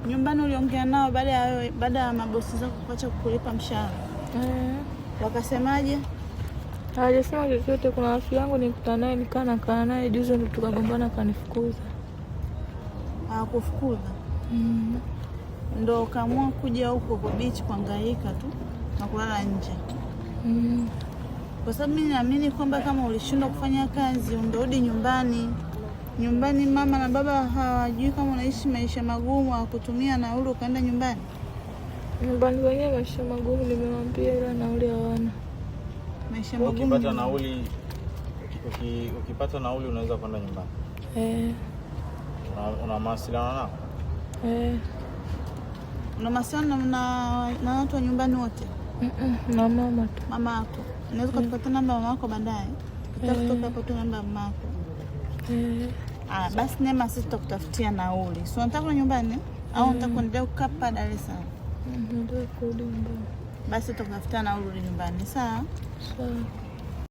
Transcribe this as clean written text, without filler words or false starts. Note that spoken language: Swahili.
Nyumbani uliongea nao baada ya mabosi zako kuacha kukulipa mshahara? Wakasemaje? Hawajasema chochote. Kuna rafiki yangu nikutana naye nikaa naye juzi ndo tukagombana akanifukuza. Hakufukuza? Ndo ukaamua kuja huko kwa beach kuhangaika tu na kulala nje? Kwa sababu mimi naamini kwamba kama ulishindwa kufanya kazi ungerudi nyumbani. Nyumbani mama na baba hawajui kama unaishi maisha magumu, hawakutumia nauli ukaenda nyumbani? Nyumbani wenyewe maisha magumu nimewambia, ila nauli hawana. Maisha magumu. Ukipata nauli unaweza kwenda nyumbani? Una mawasiliano nao? Una mawasiliano na watu wa nyumbani wote? Na mama tu. Mama yako? Unaweza kupata namba ya mama yako baadaye? Utakutoka hapo tu namba ya mama yako. Basi Neema, sisi tutakutafutia nauli. Si unataka kwenda nyumbani au unataka kuendelea kukaa hapa Dar es Salaam? Ndio kurudi nyumbani. Basi tutakutafutia nauli nyumbani, sawa? Sawa.